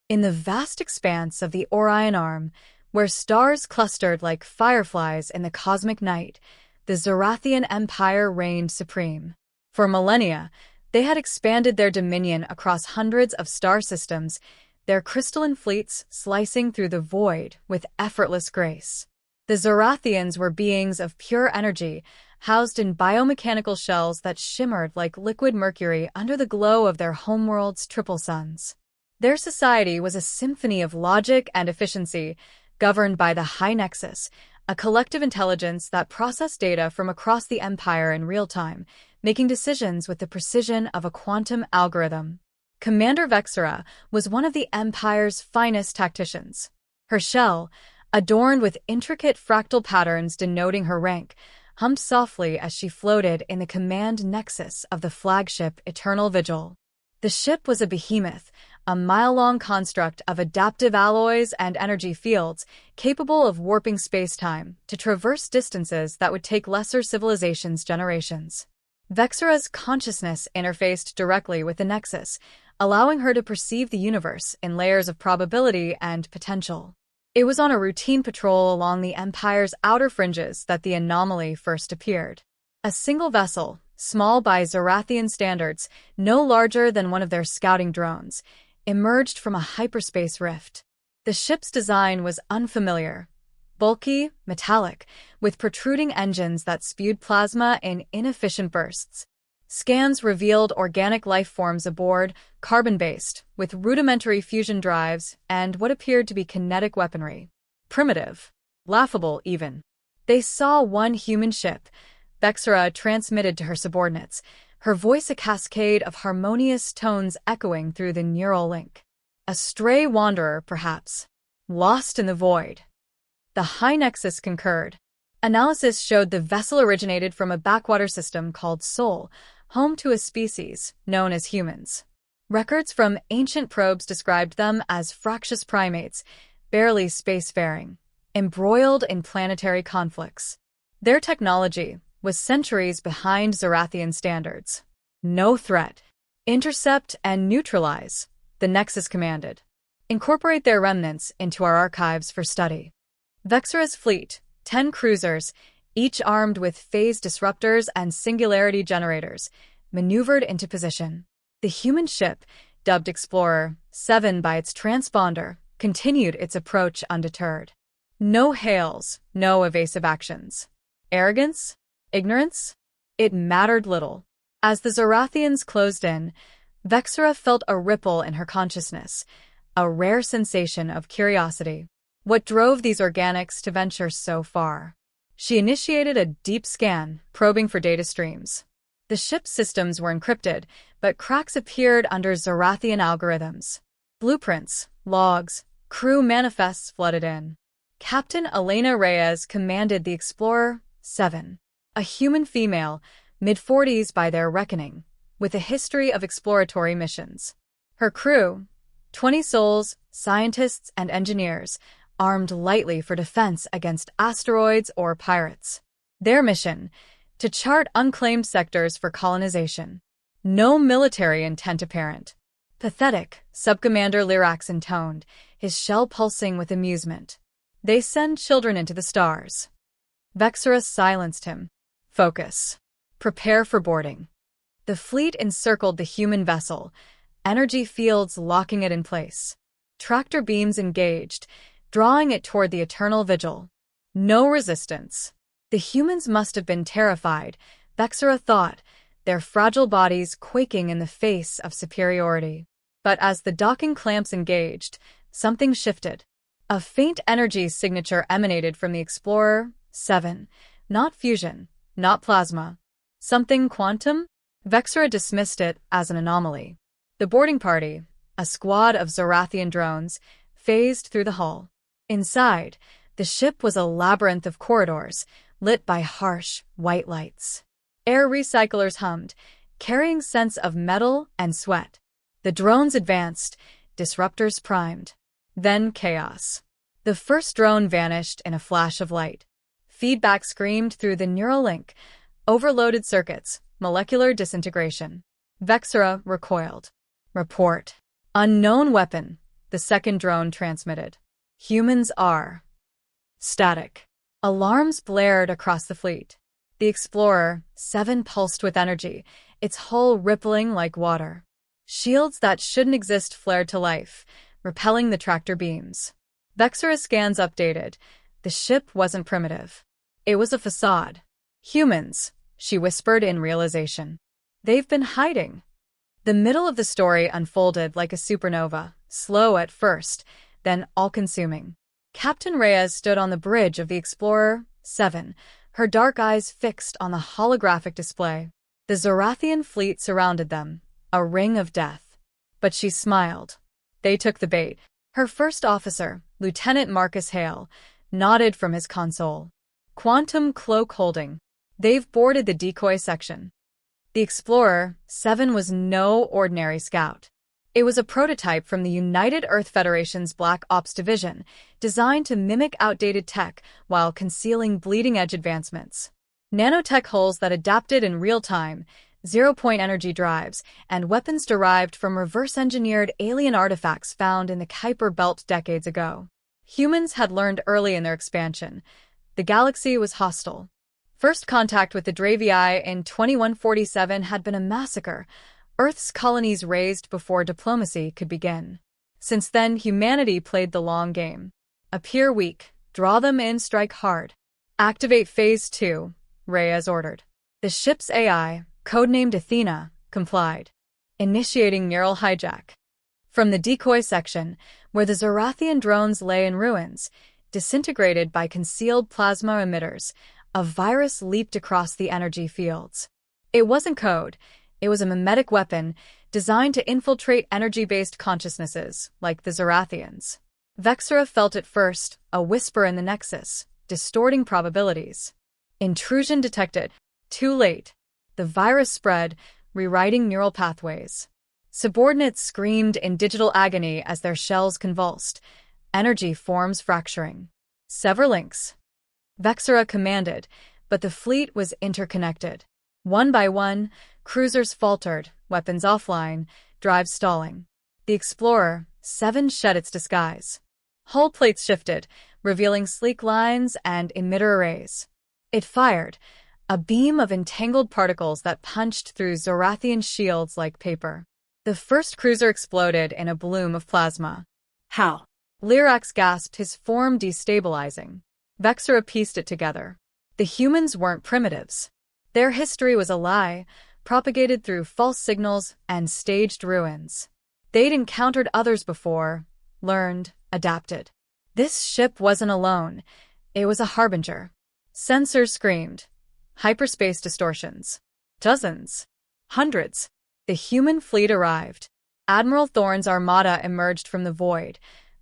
In the vast expanse of the Orion Arm, where stars clustered like fireflies in the cosmic night, the Zorathian Empire reigned supreme. For millennia, they had expanded their dominion across hundreds of star systems, their crystalline fleets slicing through the void with effortless grace. The Zorathians were beings of pure energy, housed in biomechanical shells that shimmered like liquid mercury under the glow of their homeworld's triple suns. Their society was a symphony of logic and efficiency, governed by the High Nexus, a collective intelligence that processed data from across the Empire in real time, making decisions with the precision of a quantum algorithm. Commander Vexera was one of the Empire's finest tacticians. Her shell, adorned with intricate fractal patterns denoting her rank, hummed softly as she floated in the command nexus of the flagship Eternal Vigil. The ship was a behemoth, a mile-long construct of adaptive alloys and energy fields capable of warping space-time to traverse distances that would take lesser civilizations generations. Vexera's consciousness interfaced directly with the Nexus, allowing her to perceive the universe in layers of probability and potential. It was on a routine patrol along the Empire's outer fringes that the anomaly first appeared. A single vessel, small by Zorathian standards, no larger than one of their scouting drones, emerged from a hyperspace rift. The ship's design was unfamiliar, bulky, metallic, with protruding engines that spewed plasma in inefficient bursts. Scans revealed organic life forms aboard, carbon-based, with rudimentary fusion drives and what appeared to be kinetic weaponry. Primitive. Laughable, even. They saw one human ship, Vexera transmitted to her subordinates, her voice a cascade of harmonious tones echoing through the neural link. A stray wanderer, perhaps. Lost in the void. The High Nexus concurred. Analysis showed the vessel originated from a backwater system called Sol, home to a species known as humans. Records from ancient probes described them as fractious primates, barely spacefaring, embroiled in planetary conflicts. Their technology was centuries behind Zorathian standards. No threat. Intercept and neutralize, the Nexus commanded. Incorporate their remnants into our archives for study. Vexera's fleet, 10 cruisers, each armed with phase disruptors and singularity generators, maneuvered into position. The human ship, dubbed Explorer 7 by its transponder, continued its approach undeterred. No hails, no evasive actions. Arrogance? Ignorance? It mattered little. As the Zorathians closed in, Vexera felt a ripple in her consciousness, a rare sensation of curiosity. What drove these organics to venture so far? She initiated a deep scan, probing for data streams. The ship's systems were encrypted, but cracks appeared under Zorathian algorithms. Blueprints, logs, crew manifests flooded in. Captain Elena Reyes commanded the Explorer 7, a human female, mid-40s by their reckoning, with a history of exploratory missions. Her crew, 20 souls, scientists and engineers, armed lightly for defense against asteroids or pirates. Their mission, to chart unclaimed sectors for colonization. No military intent apparent. Pathetic, Subcommander Lyrax intoned, his shell pulsing with amusement. They send children into the stars. Vexera silenced him. Focus. Prepare for boarding. The fleet encircled the human vessel, energy fields locking it in place. Tractor beams engaged, drawing it toward the Eternal Vigil. No resistance. The humans must have been terrified, Vexera thought, their fragile bodies quaking in the face of superiority. But as the docking clamps engaged, something shifted. A faint energy signature emanated from the Explorer 7. Not fusion, not plasma. Something quantum? Vexera dismissed it as an anomaly. The boarding party, a squad of Zorathian drones, phased through the hull. Inside, the ship was a labyrinth of corridors, lit by harsh, white lights. Air recyclers hummed, carrying scents of metal and sweat. The drones advanced, disruptors primed. Then chaos. The first drone vanished in a flash of light. Feedback screamed through the neural link. Overloaded circuits, molecular disintegration. Vexera recoiled. Report. Unknown weapon. The second drone transmitted. Humans are static. Alarms blared across the fleet. The Explorer 7 pulsed with energy, its hull rippling like water. Shields that shouldn't exist flared to life, repelling the tractor beams. Vexera's scans updated. The ship wasn't primitive. It was a facade. Humans, she whispered in realization. They've been hiding. The middle of the story unfolded like a supernova, slow at first, then all-consuming. Captain Reyes stood on the bridge of the Explorer 7, her dark eyes fixed on the holographic display. The Zorathian fleet surrounded them, a ring of death. But she smiled. They took the bait. Her first officer, Lieutenant Marcus Hale, nodded from his console. Quantum cloak holding. They've boarded the decoy section. The Explorer 7 was no ordinary scout. It was a prototype from the United Earth Federation's Black Ops Division, designed to mimic outdated tech while concealing bleeding-edge advancements. Nanotech hulls that adapted in real time, zero-point energy drives, and weapons derived from reverse-engineered alien artifacts found in the Kuiper Belt decades ago. Humans had learned early in their expansion. The galaxy was hostile. First contact with the Dravii in 2147 had been a massacre, Earth's colonies razed before diplomacy could begin. Since then, humanity played the long game. Appear weak, draw them in, strike hard. Activate Phase 2, Reyes ordered. The ship's AI, codenamed Athena, complied. Initiating neural hijack. From the decoy section, where the Zorathian drones lay in ruins, disintegrated by concealed plasma emitters, a virus leaped across the energy fields. It wasn't code. It was a mimetic weapon designed to infiltrate energy-based consciousnesses, like the Zorathians. Vexera felt it first, a whisper in the nexus, distorting probabilities. Intrusion detected. Too late. The virus spread, rewriting neural pathways. Subordinates screamed in digital agony as their shells convulsed, energy forms fracturing. Sever links. Vexera commanded, but the fleet was interconnected. One by one, cruisers faltered, weapons offline, drives stalling. The Explorer 7 shed its disguise. Hull plates shifted, revealing sleek lines and emitter arrays. It fired, a beam of entangled particles that punched through Zorathian shields like paper. The first cruiser exploded in a bloom of plasma. How? Lyrax gasped, his form destabilizing. Vexera pieced it together. The humans weren't primitives. Their history was a lie, propagated through false signals and staged ruins. They'd encountered others before, learned, adapted. This ship wasn't alone. It was a harbinger. Sensors screamed. Hyperspace distortions. Dozens. Hundreds. The human fleet arrived. Admiral Thorne's Armada emerged from the void,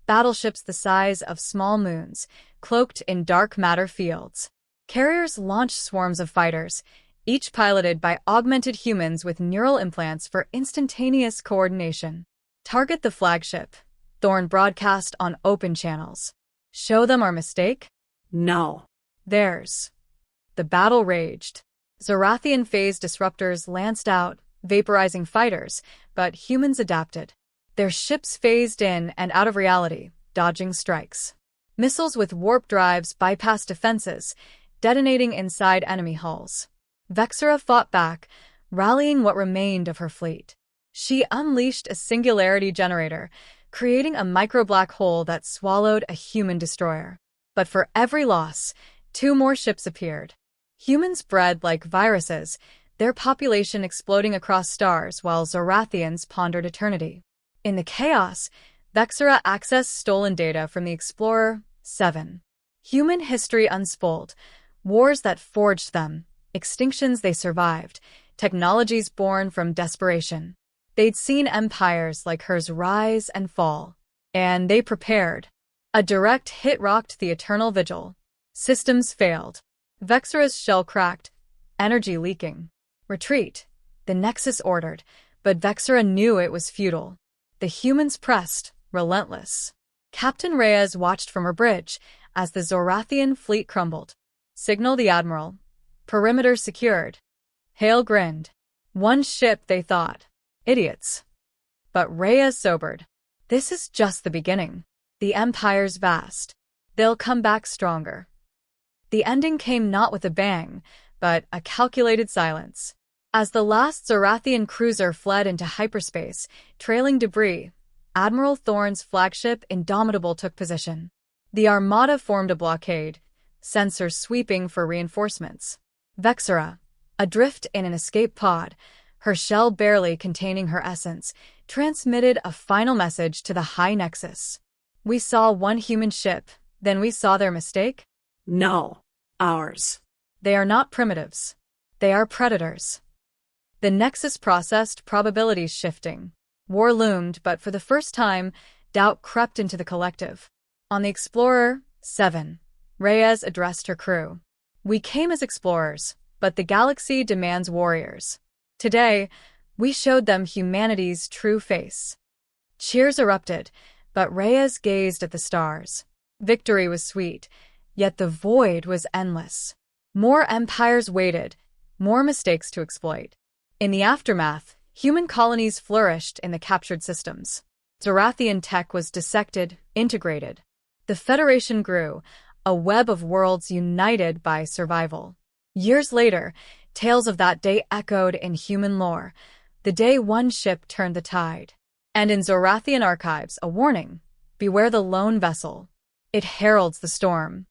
battleships the size of small moons, cloaked in dark matter fields. Carriers launched swarms of fighters, each piloted by augmented humans with neural implants for instantaneous coordination. Target the flagship, Thorne broadcast on open channels. Show them our mistake? No. Theirs. The battle raged. Zorathian phase disruptors lanced out, vaporizing fighters, but humans adapted. Their ships phased in and out of reality, dodging strikes. Missiles with warp drives bypassed defenses, detonating inside enemy hulls. Vexera fought back, rallying what remained of her fleet. She unleashed a singularity generator, creating a micro-black hole that swallowed a human destroyer. But for every loss, 2 more ships appeared. Humans bred like viruses, their population exploding across stars while Zorathians pondered eternity. In the chaos, Vexera accessed stolen data from the Explorer 7. Human history unspooled, wars that forged them, extinctions they survived, technologies born from desperation. They'd seen empires like hers rise and fall, and they prepared. A direct hit rocked the eternal vigil. Systems failed. Vexera's shell cracked, energy leaking. Retreat, the Nexus ordered, but Vexera knew it was futile. The humans pressed, relentless. Captain Reyes watched from her bridge as the Zorathian fleet crumbled. Signal the Admiral. Perimeter secured. Hale grinned. One ship, they thought. Idiots. But Reyes sobered. This is just the beginning. The Empire's vast. They'll come back stronger. The ending came not with a bang, but a calculated silence. As the last Zorathian cruiser fled into hyperspace, trailing debris, Admiral Thorne's flagship Indomitable took position. The Armada formed a blockade, sensors sweeping for reinforcements. Vexera, adrift in an escape pod, her shell barely containing her essence, transmitted a final message to the High Nexus. We saw one human ship, then we saw their mistake? No, ours. They are not primitives. They are predators. The Nexus processed probabilities shifting. War loomed, but for the first time, doubt crept into the collective. On the Explorer 7, Reyes addressed her crew. We came as explorers, but the galaxy demands warriors. Today, we showed them humanity's true face. Cheers erupted, but Reyes gazed at the stars. Victory was sweet, yet the void was endless. More empires waited, more mistakes to exploit. In the aftermath, human colonies flourished in the captured systems. Zorathian tech was dissected, integrated. The Federation grew, a web of worlds united by survival. Years later, tales of that day echoed in human lore, the day one ship turned the tide. And in Zorathian archives, a warning: beware the lone vessel. It heralds the storm.